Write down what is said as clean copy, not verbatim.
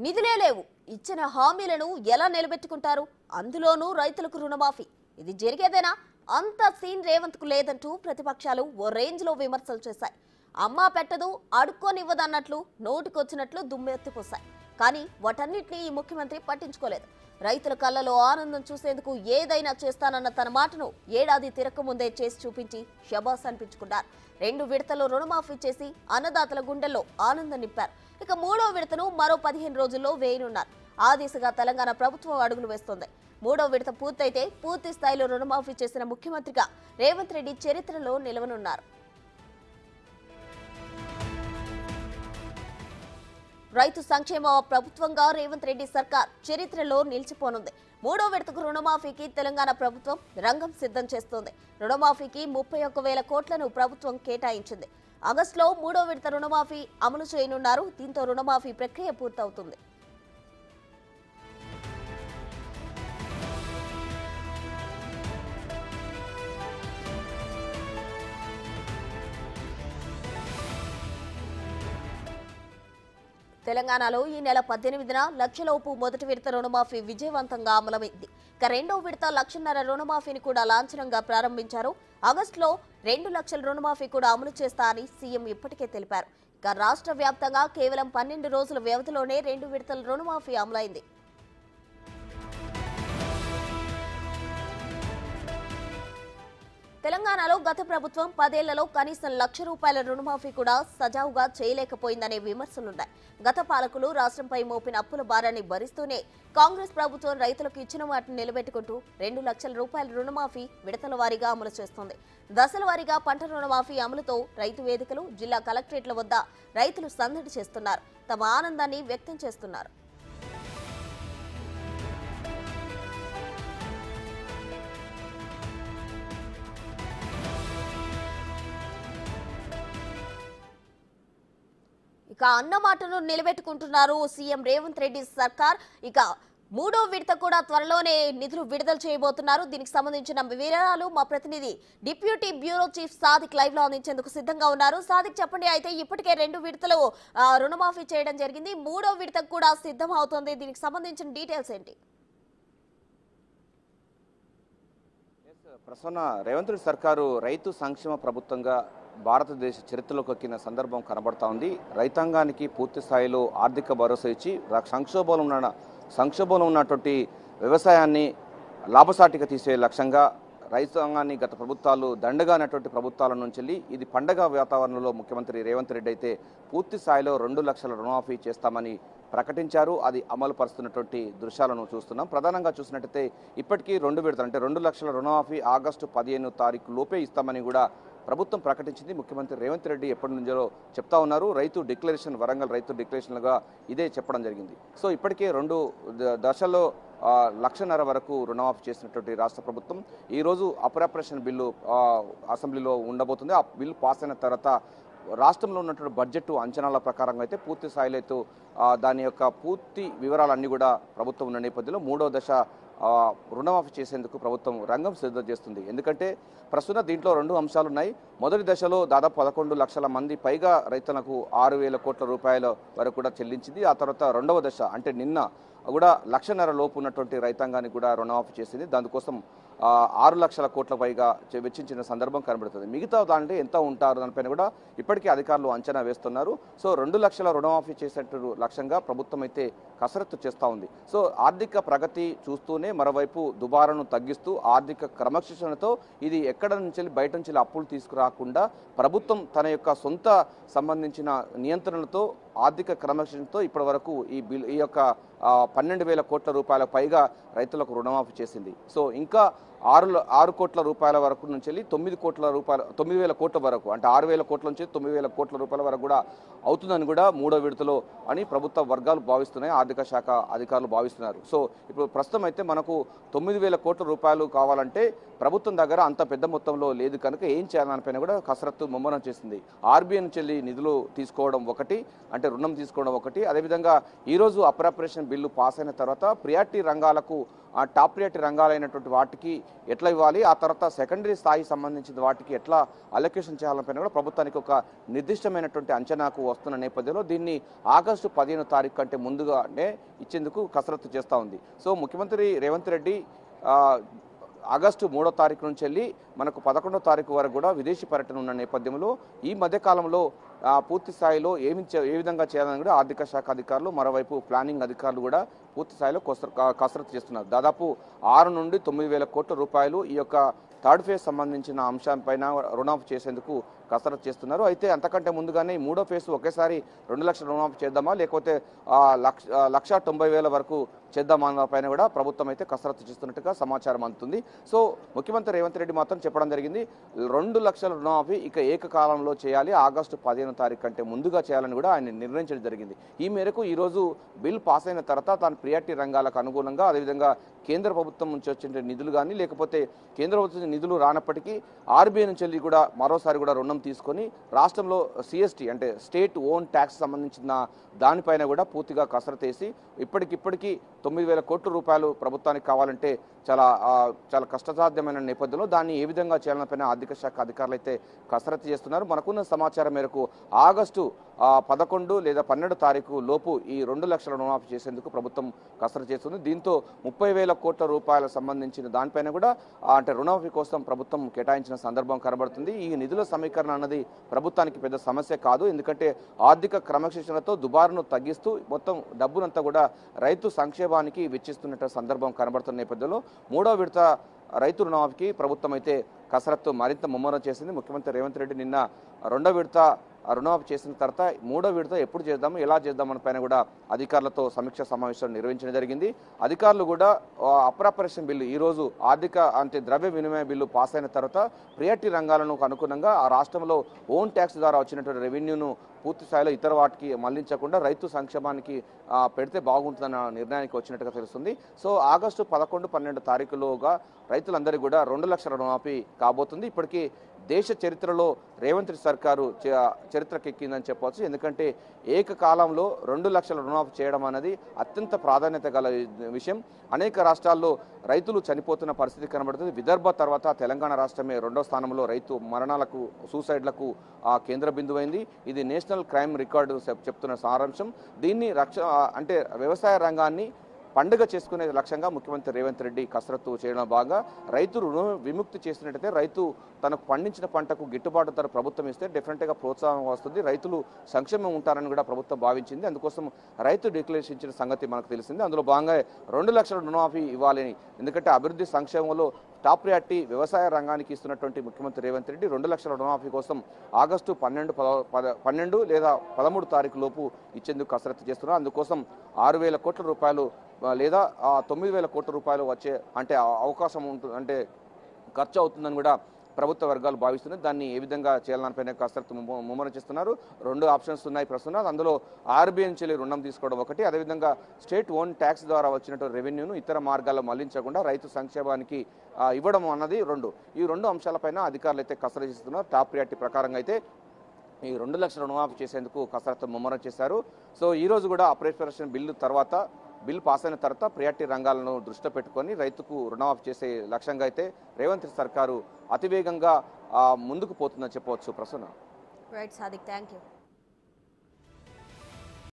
నిధులే లేవు, ఇచ్చిన హామీలను ఎలా నిలబెట్టుకుంటారు? అందులోనూ రైతులకు రుణమాఫీ. ఇది జరిగేదేనా? అంత సీన్ రేవంత్ కు లేదంటూ ప్రతిపక్షాలు ఓ రేంజ్ లో విమర్శలు చేశాయి. అమ్మా పెట్టదు, అడుక్కోనివ్వదన్నట్లు నోటికొచ్చినట్లు దుమ్మెత్తిపోశాయి. కానీ వాటన్నిటినీ ఈ ముఖ్యమంత్రి పట్టించుకోలేదు. రైతుల కళ్ళలో ఆనందం చూసేందుకు ఏదైనా చేస్తానన్న తన మాటను ఏడాది తిరక్కముందే చేసి చూపించి షబాస్ అనిపించుకున్నారు. 2 విడతల్లో రుణమాఫీ చేసి అన్నదాతల గుండెల్లో ఆనందం నింపారు. ఇక 3వ విడతను మరో 15 రోజుల్లో వేయనున్నారు. ఆ దిశగా తెలంగాణ ప్రభుత్వం అడుగులు వేస్తోంది. 3వ విడత పూర్తయితే పూర్తి స్థాయిలో రుణమాఫీ చేసిన ముఖ్యమంత్రిగా రేవంత్ రెడ్డి చరిత్రలో నిలవనున్నారు. రైతు సంక్షేమ ప్రభుత్వంగా రేవంత్ రెడ్డి సర్కార్ చరిత్రలో నిలిచిపోనుంది. 3వ విడతకు రుణమాఫీకి తెలంగాణ ప్రభుత్వం రంగం సిద్ధం చేస్తోంది. రుణమాఫీకి 31,000 కోట్లను ప్రభుత్వం కేటాయించింది. ఆగస్టులో 3వ విడత రుణమాఫీ అమలు చేయనున్నారు. దీంతో రుణమాఫీ ప్రక్రియ పూర్తవుతుంది. తెలంగాణలో ఈ నెల 18న లక్షలోపు మొదటి విడత రుణమాఫీ విజయవంతంగా అమలైంది. ఇక 2వ విడత 1,50,000 రుణమాఫీని కూడా లాంఛనంగా ప్రారంభించారు. ఆగస్టులో 2 లక్షల రుణమాఫీ కూడా అమలు చేస్తా అని సీఎం ఇప్పటికే తెలిపారు. ఇక రాష్ట్ర వ్యాప్తంగా కేవలం 12 రోజుల వ్యవధిలోనే 2 విడతల రుణమాఫీ అమలైంది. తెలంగాణలో గత ప్రభుత్వం 10 ఏళ్లలో కనీసం ₹1,00,000 రుణమాఫీ కూడా సజావుగా చేయలేకపోయిందనే విమర్శలున్నాయి. గత పాలకులు రాష్ట్రంపై మోపిన అప్పుల భారాన్ని భరిస్తూనే కాంగ్రెస్ ప్రభుత్వం రైతులకు ఇచ్చిన వాటిని నిలబెట్టుకుంటూ ₹2,00,000 రుణమాఫీ విడతల వారీగా అమలు చేస్తోంది. దశల వారీగా పంట రుణమాఫీ అమలుతో రైతు వేదికలు, జిల్లా కలెక్టరేట్ల వద్ద రైతులు సందడి చేస్తున్నారు. తమ ఆనందాన్ని వ్యక్తం చేస్తున్నారు. ఇక అన్న మాటను నిలబెట్టుకుంటున్నారు సీఎం రేవంత్ రెడ్డి సర్కార్. ఇక 3వ విడత కూడా త్వరలోనే నిధులు విడుదల చేయబోతున్నారు. దీనికి సంబంధించిన వివరాలు మా ప్రతినిధి deputy bureau chief Sadiq live లో అందించేందుకు సిద్ధంగా ఉన్నారు. సాదిక్, చెప్పండి. అయితే ఇప్పటికే 2 విడతలు రుణమాఫీ చేయడం జరిగింది. 3వ విడత కూడా సిద్ధం అవుతోంది. దీనికి సంబంధించిన డీటెయిల్స్ ఏంటి? ప్రసన్న, రేవంత్ రెడ్డి సర్కారు రైతు సంక్షేమ ప్రభుత్వంగా భారతదేశ చరిత్రలోకి ఎక్కిన సందర్భం కనబడతా ఉంది. రైతాంగానికి పూర్తి స్థాయిలో ఆర్థిక భరోసా ఇచ్చి సంక్షోభంలో ఉన్నటువంటి వ్యవసాయాన్ని లాభసాటిగా తీసే లక్ష్యంగా రైతాంగాన్ని గత ప్రభుత్వాలు దండగానటువంటి ప్రభుత్వాల నుంచి ఇది పండగ వాతావరణంలో ముఖ్యమంత్రి రేవంత్ రెడ్డి అయితే పూర్తి స్థాయిలో 2 లక్షల రుణమాఫీ చేస్తామని ప్రకటించారు. అది అమలు పరుస్తున్నటువంటి దృశ్యాలను చూస్తున్నాం. ప్రధానంగా చూసినట్టయితే ఇప్పటికీ 2 విడతలు అంటే 2 లక్షల రుణమాఫీ ఆగస్టు 15వ తారీఖు లోపే ఇస్తామని కూడా ప్రభుత్వం ప్రకటించింది. ముఖ్యమంత్రి రేవంత్ రెడ్డి ఎప్పటి నుంచో చెప్తా ఉన్నారు. రైతు డిక్లరేషన్, వరంగల్ రైతు డిక్లరేషన్లుగా ఇదే చెప్పడం జరిగింది. సో ఇప్పటికే 2 దశల్లో 1,50,000 వరకు రుణమాఫీ చేసినటువంటి రాష్ట్ర ప్రభుత్వం ఈరోజు అప్రాప్రియేషన్ బిల్లు అసెంబ్లీలో ఉండబోతుంది. ఆ బిల్లు పాస్ అయిన తర్వాత రాష్ట్రంలో ఉన్నటువంటి బడ్జెట్ అంచనాల ప్రకారంగా అయితే పూర్తి స్థాయిలో అయితే దాని యొక్క పూర్తి వివరాలన్నీ కూడా ప్రభుత్వం ఉన్న నేపథ్యంలో 3వ దశ రుణమాఫీ చేసేందుకు ప్రభుత్వం రంగం సిద్ధం చేస్తుంది. ఎందుకంటే ప్రస్తుతం దీంట్లో 2 అంశాలు ఉన్నాయి. మొదటి దశలో దాదాపు 11 లక్షల మంది పైగా రైతులకు 6,000 కోట్ల రూపాయల వరకు కూడా చెల్లించింది. ఆ తర్వాత 2వ దశ అంటే నిన్న కూడా 1,50,000 లోపు ఉన్నటువంటి రైతాంగానికి కూడా రుణమాఫీ చేసింది. దానికోసం 6 లక్షల కోట్ల పైగా వెచ్చించిన సందర్భం కనబడుతుంది. మిగతా దాంట్లో ఎంత ఉంటారు దానిపైన కూడా ఇప్పటికే అధికారులు అంచనా వేస్తున్నారు. సో 2 లక్షల రుణమాఫీ చేసేట్టు లక్ష్యంగా ప్రభుత్వం అయితే కసరత్తు చేస్తూ ఉంది. సో ఆర్థిక ప్రగతి చూస్తూనే మరోవైపు దుబారాను తగ్గిస్తూ ఆర్థిక క్రమశిక్షణతో ఇది ఎక్కడ నుంచి బయట నుంచి అప్పులు తీసుకురాకుండా ప్రభుత్వం తన యొక్క సొంత సంబంధించిన నియంత్రణలతో ఆర్థిక క్రమశిక్షణతో ఇప్పటి వరకు ఈ యొక్క 12,000 కోట్ల రూపాయల పైగా రైతులకు రుణమాఫీ చేసింది. సో ఇంకా 6 కోట్ల రూపాయల వరకు నుంచి 9,000 కోట్ల వరకు అంటే 6,000 కోట్ల నుంచి 9,000 కోట్ల రూపాయల వరకు కూడా అవుతుందని కూడా 3వ విడతలో అని ప్రభుత్వ వర్గాలు భావిస్తున్నాయి, ఆర్థిక శాఖ అధికారులు భావిస్తున్నారు. సో ఇప్పుడు ప్రస్తుతం అయితే మనకు 9,000 కోట్ల రూపాయలు కావాలంటే ప్రభుత్వం దగ్గర అంత పెద్ద మొత్తంలో లేదు కనుక ఏం చేయాలనిపైన కూడా కసరత్తు ముమ్మరం చేసింది. ఆర్బీఐ నుంచి నిధులు తీసుకోవడం ఒకటి, అంటే రుణం తీసుకోవడం ఒకటి. అదేవిధంగా ఈరోజు అప్రాప్రియేషన్ బిల్లు పాస్ అయిన తర్వాత ప్రియారిటీ రంగాలకు ఆ టాప్ ప్రియారిటీ రంగాలైనటువంటి వాటికి ఎట్లా ఇవ్వాలి, ఆ తర్వాత సెకండరీ స్థాయికి సంబంధించిన వాటికి ఎట్లా అలొకేషన్ చేయాలనిపైన కూడా ప్రభుత్వానికి ఒక నిర్దిష్టమైనటువంటి అంచనాకు వస్తున్న నేపథ్యంలో దీన్ని ఆగస్టు 15వ తారీఖు కంటే ముందుగానే ఇచ్చేందుకు కసరత్తు చేస్తూ ఉంది. సో ముఖ్యమంత్రి రేవంత్ రెడ్డి ఆగస్టు 3వ తారీఖు నుంచి వెళ్ళి మనకు 11వ తారీఖు వరకు కూడా విదేశీ పర్యటన ఉన్న నేపథ్యంలో ఈ మధ్యకాలంలో పూర్తి స్థాయిలో ఏ విధంగా చేయాలని కూడా ఆర్థిక శాఖ అధికారులు, మరోవైపు ప్లానింగ్ అధికారులు కూడా పూర్తి స్థాయిలో కసరత్తు చేస్తున్నారు. దాదాపు 6 నుండి 9 వేల కోట్ల రూపాయలు ఈ యొక్క థర్డ్ ఫేజ్ సంబంధించిన అంశాలపైన రుణమాఫీ చేసేందుకు కసరత్తు చేస్తున్నారు. అయితే అంతకంటే ముందుగానే 3వ ఫేజ్ ఒకేసారి 2 లక్షల రుణమాఫీ చేద్దామా, లేకపోతే 1,90,000 వరకు చేద్దామా అన్న పైన కూడా ప్రభుత్వం అయితే కసరత్తు చేస్తున్నట్టుగా సమాచారం అందుతుంది. సో ముఖ్యమంత్రి రేవంత్ రెడ్డి మాత్రం చెప్పడం జరిగింది, 2 లక్షల రుణమాఫీ ఇక ఏకకాలంలో చేయాలి, ఆగస్టు 15వ తారీఖు కంటే ముందుగా చేయాలని కూడా ఆయన నిర్ణయించడం జరిగింది. ఈ మేరకు ఈరోజు బిల్ పాస్ అయిన తర్వాత తాను ప్రియారిటీ రంగాలకు అనుగుణంగా, అదేవిధంగా కేంద్ర ప్రభుత్వం నుంచి వచ్చిన నిధులు కానీ, లేకపోతే కేంద్ర ప్రభుత్వం నిధులు రానప్పటికీ ఆర్బీఐ నుంచి వెళ్ళి కూడా మరోసారి కూడా రుణం తీసుకొని రాష్ట్రంలో సిఎస్టీ అంటే స్టేట్ ఓన్ ట్యాక్స్ సంబంధించిన దానిపైన కూడా పూర్తిగా కసరత్తు చేసి ఇప్పటికిప్పటికీ 9,000 కోట్ల రూపాయలు ప్రభుత్వానికి కావాలంటే చాలా కష్టసాధ్యమైన నేపథ్యంలో దాన్ని ఏ విధంగా చేయాలనిపైన ఆర్థిక శాఖ అధికారులు అయితే కసరత్తు చేస్తున్నారు. మనకున్న సమాచారం మేరకు ఆగస్టు 11 లేదా 12 తారీఖు లోపు ఈ 2 లక్షల రుణమాఫీ చేసేందుకు ప్రభుత్వం కసరత్తు చేస్తుంది. దీంతో 30,000 కోట్ల రూపాయలకు సంబంధించిన దానిపైన కూడా అంటే రుణమాఫీ కోసం ప్రభుత్వం కేటాయించిన సందర్భం కనబడుతుంది. ఈ నిధుల సమీకరణ అన్నది ప్రభుత్వానికి పెద్ద సమస్య కాదు, ఎందుకంటే ఆర్థిక క్రమశిక్షణతో దుబారును తగ్గిస్తూ మొత్తం డబ్బునంతా కూడా రైతు సంక్షేమానికి వెచ్చిస్తున్న సందర్భం కనబడుతున్న నేపథ్యంలో 3వ విడత రైతు రుణమాఫీకి ప్రభుత్వం అయితే కసరత్తు మరింత ముమ్మరం చేసింది. ముఖ్యమంత్రి రేవంత్ రెడ్డి నిన్న 2వ విడత రుణమాఫీ చేసిన తర్వాత 3వ విడత ఎప్పుడు చేద్దాము, ఎలా చేద్దామని పైన కూడా అధికారులతో సమీక్ష సమావేశం నిర్వహించడం జరిగింది. అధికారులు కూడా అప్రాపరేషన్ బిల్లు ఈరోజు ఆర్థిక అంటే ద్రవ్య వినిమయ బిల్లు పాస్ అయిన తర్వాత ప్రియారిటీ రంగాలను అనుగుణంగా ఆ రాష్ట్రంలో ఓన్ ట్యాక్స్ ద్వారా వచ్చినటువంటి రెవెన్యూను పూర్తి స్థాయిలో ఇతర వాటికి మళ్లించకుండా రైతు సంక్షేమానికి పెడితే బాగుంటుందన్న నిర్ణయానికి వచ్చినట్టుగా తెలుస్తుంది. సో ఆగస్టు 11, 12 తారీఖులోగా రైతులందరికీ కూడా 2 లక్షల రుణమాఫీ కాబోతుంది. ఇప్పటికీ దేశ చరిత్రలో రేవంత్ రెడ్డి సర్కారు చరిత్రకెక్కిందని చెప్పవచ్చు. ఎందుకంటే ఏకకాలంలో 2 లక్షల రుణమాఫీ చేయడం అనేది అత్యంత ప్రాధాన్యత గల విషయం. అనేక రాష్ట్రాల్లో రైతులు చనిపోతున్న పరిస్థితి కనబడుతుంది. విదర్భ తర్వాత తెలంగాణ రాష్ట్రమే 2వ స్థానంలో రైతు మరణాలకు, సూసైడ్లకు కేంద్ర బిందువైంది. ఇది నేషనల్ క్రైమ్ రికార్డు చెప్తున్న సారాంశం. దీన్ని అంటే వ్యవసాయ రంగాన్ని పండుగ చేసుకునే లక్ష్యంగా ముఖ్యమంత్రి రేవంత్ రెడ్డి కసరత్తు చేయడం భాగంగా రైతు రుణ విముక్తి చేసినట్టయితే రైతు తనకు పండించిన పంటకు గిట్టుబాటు ధర ప్రభుత్వం ఇస్తే డెఫినెట్గా ప్రోత్సాహం వస్తుంది, రైతులు సంక్షేమం ఉంటారని కూడా ప్రభుత్వం భావించింది. అందుకోసం రైతు డిక్లరేషన్ ఇచ్చిన సంగతి మనకు తెలిసింది. అందులో భాగంగా 2 లక్షల రుణమాఫీ ఇవ్వాలని, ఎందుకంటే అభివృద్ధి సంక్షేమంలో టాప్ ప్రియారిటీ వ్యవసాయ రంగానికి ఇస్తున్నటువంటి ముఖ్యమంత్రి రేవంత్ రెడ్డి 2 లక్షల రుణమాఫీ కోసం ఆగస్టు 12 లేదా 13 తారీఖు లోపు ఇచ్చేందుకు కసరత్తు చేస్తున్నారు. అందుకోసం 6,000 కోట్ల రూపాయలు లేదా 9,000 కోట్ల రూపాయలు వచ్చే అంటే అవకాశం ఉంటుంది, అంటే ఖర్చు అవుతుందని కూడా ప్రభుత్వ వర్గాలు భావిస్తున్నాయి. దాన్ని ఏ విధంగా చేయాలనిపైన కసరత్తు ముమ్మరం చేస్తున్నారు. 2 ఆప్షన్స్ ఉన్నాయి ప్రస్తుతం. అందులో ఆర్బీఐ నుంచి రుణం తీసుకోవడం ఒకటి, అదేవిధంగా స్టేట్ ఓన్ ట్యాక్స్ ద్వారా వచ్చినటువంటి రెవెన్యూను ఇతర మార్గాల్లో మళ్లించకుండా రైతు సంక్షేమానికి ఇవ్వడం అన్నది 2. ఈ 2 అంశాలపైన అధికారులు అయితే కసరత్తు చేస్తున్నారు. టాప్ ప్రియారిటీ ప్రకారంగా అయితే ఈ 2 లక్షల రుణమాఫీ చేసేందుకు కసరత్తు ముమ్మరం చేశారు. సో ఈ రోజు కూడా అప్రాపరేషన్ బిల్ పాస్ అయిన తర్వాత ప్రియారిటీ రంగాలను దృష్టిలో పెట్టుకొని రైతుకు రుణమాఫీ చేసే లక్ష్యంగా అయితే రేవంత్ సర్కారు అతివేగంగా ముందుకు పోతుందని చెప్పవచ్చు. Prasanna. Right Sadiq, thank you.